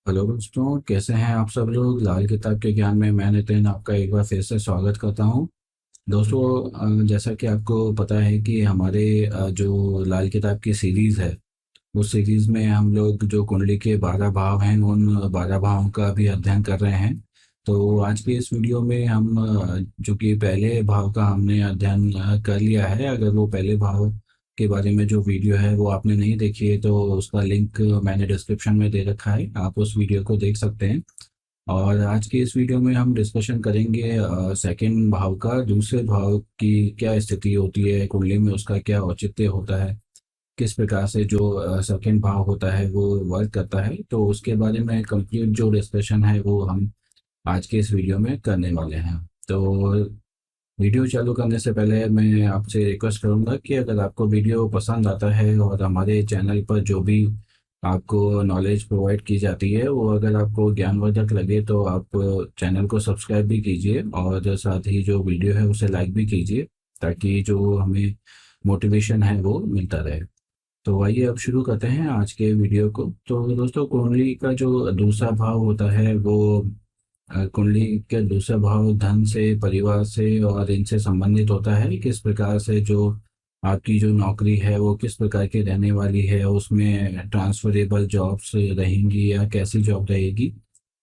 Hello दोस्तों, कैसे हैं आप सब लोग। लाल किताब के ज्ञान में मैं नितिन आपका एक बार फिर से स्वागत करता हूं। दोस्तों, जैसा कि आपको पता है कि हमारे जो लाल किताब की सीरीज़ है, उस सीरीज़ में हम लोग जो कुंडली के 12 भाव हैं उन 12 भावों का भी अध्ययन कर रहे हैं। तो आज की इस वीडियो में हम जो कि पहले भाव का हमने अध्ययन कर लिया है। अगर वो पहले भाव के बारे में जो वीडियो है वो आपने नहीं देखी है तो उसका लिंक मैंने डिस्क्रिप्शन में दे रखा है, आप उस वीडियो को देख सकते हैं। और आज की इस वीडियो में हम डिस्कशन करेंगे सेकंड भाव का। दूसरे भाव की क्या स्थिति होती है कुंडली में, उसका क्या औचित्य होता है, किस प्रकार से जो सेकंड भाव होता है वो वर्क करता है, तो उसके बारे में कंप्लीट जो डिस्कशन है वो हम आज के इस वीडियो में करने वाले हैं। तो वीडियो चालू करने से पहले मैं आपसे रिक्वेस्ट करूंगा कि अगर आपको वीडियो पसंद आता है और हमारे चैनल पर जो भी आपको नॉलेज प्रोवाइड की जाती है वो अगर आपको ज्ञानवर्धक लगे तो आप चैनल को सब्सक्राइब भी कीजिए और साथ ही जो वीडियो है उसे लाइक भी कीजिए, ताकि जो हमें मोटिवेशन है वो मिलता रहे। तो आइए अब शुरू करते हैं आज के वीडियो को। तो दोस्तों, कुंडली का जो दूसरा भाव होता है वो कुंडली के दूसरा भाव धन से, परिवार से और इनसे संबंधित होता है। किस प्रकार से जो आपकी जो नौकरी है वो किस प्रकार की रहने वाली है, उसमें ट्रांसफरेबल जॉब्स रहेंगी या कैसी जॉब रहेगी।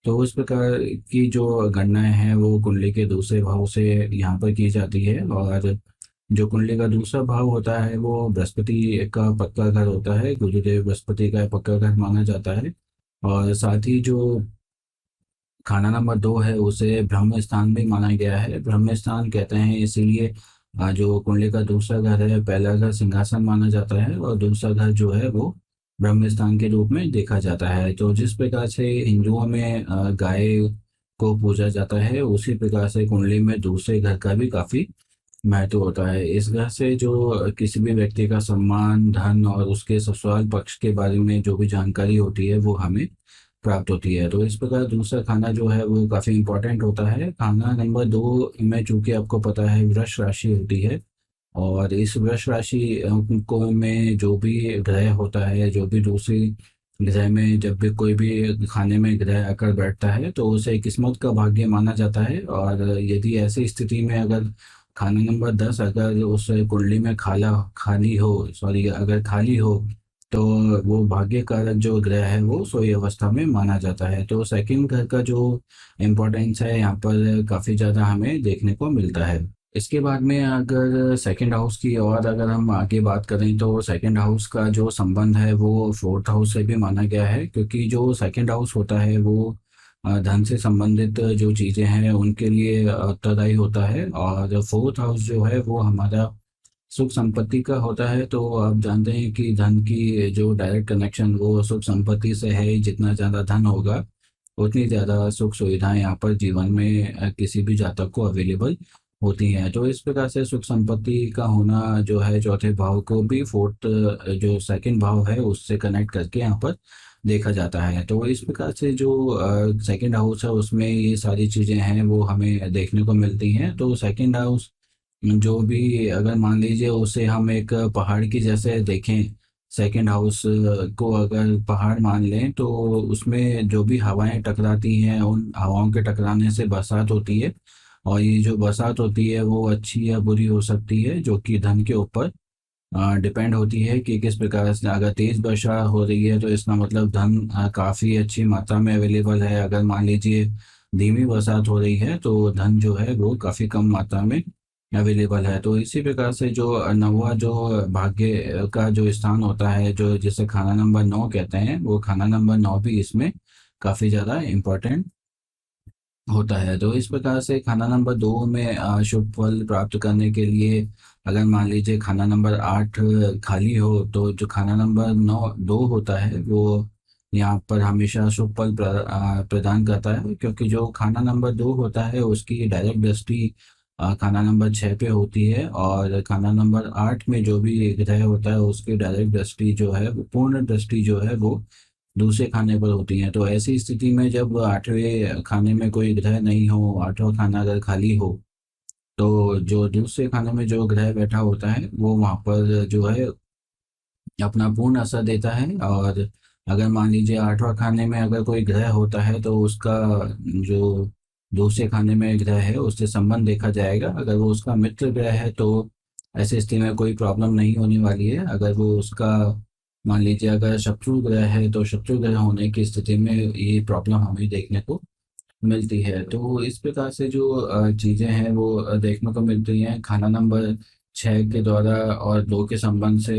तो उस प्रकार की जो गणनाएं हैं वो कुंडली के दूसरे भाव से यहाँ पर की जाती है। और जो कुंडली का दूसरा भाव होता है वो बृहस्पति का पक्का घर होता है, गुरुदेव बृहस्पति का पक्का घर माना जाता है। और साथ ही जो खाना नंबर 2 है उसे ब्रह्म स्थान भी माना गया है। ब्रह्म स्थान कहते हैं इसीलिए जो कुंडली का दूसरा घर है, पहला घर सिंहासन माना जाता है और दूसरा घर जो है वो ब्रह्म स्थान के रूप में देखा जाता है। तो जिस प्रकार से हिंदुओं में गाय को पूजा जाता है, उसी प्रकार से कुंडली में दूसरे घर का भी काफी महत्व होता है। इस घर से जो किसी भी व्यक्ति का सम्मान, धन और उसके ससुराल पक्ष के बारे में जो भी जानकारी होती है वो हमें प्राप्त होती है। तो इस प्रकार दूसरा खाना जो है वो काफी इम्पोर्टेंट होता है। खाना नंबर 2 में चूंकि आपको पता है वृष राशि होती है, और इस वृष राशि को में जो भी ग्रह होता है, जो भी दूसरी ग्रह में जब भी कोई भी खाने में ग्रह आकर बैठता है तो उसे किस्मत का भाग्य माना जाता है। और यदि ऐसी स्थिति में अगर खाना नंबर 10 अगर उस कुंडली में खाला खाली हो, सॉरी, अगर खाली हो, तो वो भाग्य कारक जो ग्रह है वो सोई अवस्था में माना जाता है। तो सेकंड घर का जो इम्पोर्टेंस है यहाँ पर काफी ज्यादा हमें देखने को मिलता है। इसके बाद में अगर सेकंड हाउस की और अगर हम आगे बात करें तो सेकंड हाउस का जो संबंध है वो फोर्थ हाउस से भी माना गया है, क्योंकि जो सेकंड हाउस होता है वो धन से संबंधित जो चीजें हैं उनके लिए उत्तरदायी होता है। और फोर्थ हाउस जो है वो हमारा सुख संपत्ति का होता है। तो आप जानते हैं कि धन की जो डायरेक्ट कनेक्शन वो सुख संपत्ति से है। जितना ज़्यादा धन होगा उतनी ज़्यादा सुख सुविधाएं यहाँ पर जीवन में किसी भी जातक को अवेलेबल होती हैं। तो इस प्रकार से सुख संपत्ति का होना जो है चौथे भाव को भी फोर्थ जो सेकंड भाव है उससे कनेक्ट करके यहाँ पर देखा जाता है। तो इस प्रकार से जो सेकंड हाउस है उसमें ये सारी चीज़ें हैं वो हमें देखने को मिलती हैं। तो सेकंड हाउस जो भी अगर मान लीजिए उसे हम एक पहाड़ की जैसे देखें, सेकंड हाउस को अगर पहाड़ मान लें तो उसमें जो भी हवाएं टकराती हैं उन हवाओं के टकराने से बरसात होती है। और ये जो बरसात होती है वो अच्छी या बुरी हो सकती है, जो कि धन के ऊपर डिपेंड होती है कि किस प्रकार से। अगर तेज वर्षा हो रही है तो इसका मतलब धन काफी अच्छी मात्रा में अवेलेबल है। अगर मान लीजिए धीमी बरसात हो रही है तो धन जो है वो काफी कम मात्रा में अवेलेबल है। तो इसी प्रकार से जो नौवा जो भाग्य का जो स्थान होता है, जो जिसे खाना नंबर 9 कहते हैं, वो खाना नंबर 9 भी इसमें काफी ज्यादा इम्पोर्टेंट होता है। तो इस प्रकार से खाना नंबर 2 में शुभ फल प्राप्त करने के लिए अगर मान लीजिए खाना नंबर 8 खाली हो तो जो खाना नंबर 9 2 होता है वो यहाँ पर हमेशा शुभ फल प्रदान करता है, क्योंकि जो खाना नंबर 2 होता है उसकी डायरेक्ट दृष्टि खाना नंबर 6 पे होती है। और खाना नंबर 8 में जो भी ग्रह होता है उसकी डायरेक्ट दृष्टि जो है वो पूर्ण दृष्टि जो है वो दूसरे खाने पर होती हैं। तो ऐसी स्थिति में जब आठवें खाने में कोई ग्रह नहीं हो, आठवां खाना अगर खाली हो, तो जो दूसरे खाने में जो ग्रह बैठा होता है वो वहां पर जो है अपना पूर्ण असर देता है। और अगर मान लीजिए 8वां खाने में अगर कोई ग्रह होता है तो उसका जो दूसरे खाने में ग्रह है उससे संबंध देखा जाएगा। अगर वो उसका मित्र ग्रह है तो ऐसी स्थिति में कोई प्रॉब्लम नहीं होने वाली है। अगर वो उसका मान लीजिए अगर शत्रु ग्रह है तो शत्रु ग्रह होने की स्थिति में ये प्रॉब्लम हमें देखने को मिलती है। तो इस प्रकार से जो चीज़ें हैं वो देखने को मिलती हैं खाना नंबर 6 के द्वारा। और 2 के संबंध से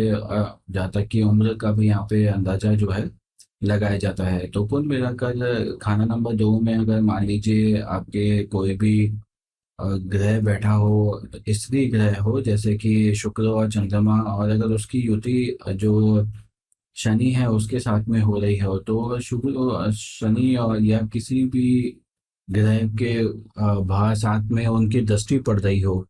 जातक की उम्र का भी यहाँ पे अंदाजा जो है लगाया जाता है। तो कुल मिलाकर खाना नंबर 2 में अगर मान लीजिए आपके कोई भी ग्रह बैठा हो, स्त्री ग्रह हो जैसे कि शुक्र और चंद्रमा, और अगर उसकी युति जो शनि है उसके साथ में हो रही हो, तो शुक्र शनि और या किसी भी ग्रह के भाव साथ में उनकी दृष्टि पड़ रही हो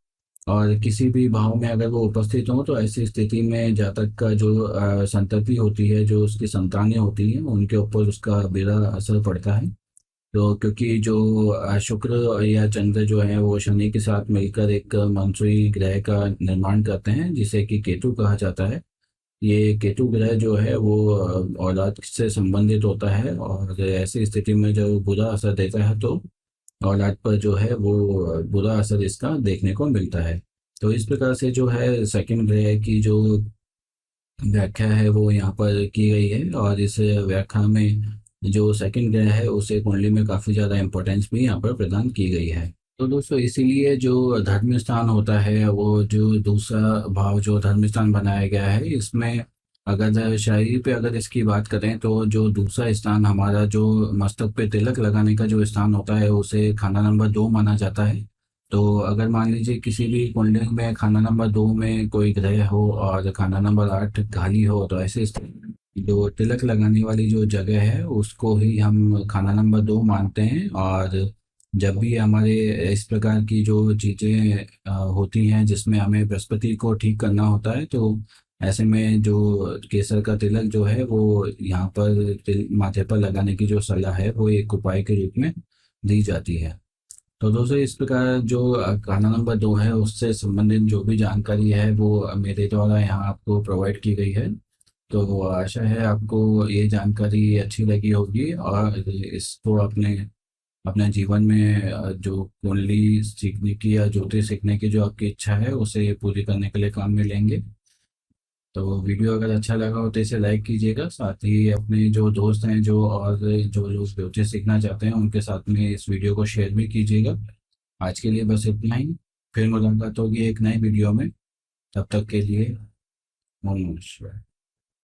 और किसी भी भाव में अगर वो उपस्थित हो, तो ऐसी स्थिति में जातक का जो संतति होती है, जो उसकी संतानें होती हैं, उनके ऊपर उसका बेड़ा असर पड़ता है। तो क्योंकि जो शुक्र या चंद्र जो है वो शनि के साथ मिलकर एक मंसूरी ग्रह का निर्माण करते हैं जिसे कि केतु कहा जाता है। ये केतु ग्रह जो है वो औलाद से संबंधित होता है, और ऐसी स्थिति में जब बुरा असर देता है तो औलाद पर जो है वो बुरा असर इसका देखने को मिलता है। तो इस प्रकार से जो है सेकंड ग्रह की जो व्याख्या है वो यहाँ पर की गई है, और इस व्याख्या में जो सेकंड ग्रह है उसे कुंडली में काफ़ी ज़्यादा इम्पोर्टेंस भी यहाँ पर प्रदान की गई है। तो दोस्तों इसीलिए जो धर्म स्थान होता है वो जो दूसरा भाव जो धर्म स्थान बनाया गया है इसमें अगर शरीर पे अगर इसकी बात करें तो जो दूसरा स्थान हमारा जो मस्तक पे तिलक लगाने का जो स्थान होता है उसे खाना नंबर 2 माना जाता है। तो अगर मान लीजिए किसी भी कुंडली में खाना नंबर 2 में कोई ग्रह हो और खाना नंबर 8 खाली हो, तो ऐसे स्थिति में जो तिलक लगाने वाली जो जगह है उसको ही हम खाना नंबर 2 मानते हैं। और जब भी हमारे इस प्रकार की जो चीज़ें होती हैं जिसमें हमें बृहस्पति को ठीक करना होता है, तो ऐसे में जो केसर का तिलक जो है वो यहाँ पर माथे पर लगाने की जो सलाह है वो एक उपाय के रूप में दी जाती है। तो दोस्तों इस प्रकार जो खाना नंबर 2 है उससे संबंधित जो भी जानकारी है वो मेरे द्वारा यहाँ आपको प्रोवाइड की गई है। तो आशा है आपको ये जानकारी अच्छी लगी होगी और इसको अपने अपने जीवन में जो कुंडली सीखने की या ज्योतिष सीखने की जो आपकी इच्छा है उसे पूरी करने के लिए काम में लेंगे। तो वीडियो अगर अच्छा लगा हो तो इसे लाइक कीजिएगा, साथ ही अपने जो दोस्त हैं जो और जो लोग ज्योतिष सीखना चाहते हैं उनके साथ में इस वीडियो को शेयर भी कीजिएगा। आज के लिए बस इतना ही। फिर मुलाकात होगी एक नए वीडियो में। तब तक के लिए ओम नमः शिवाय।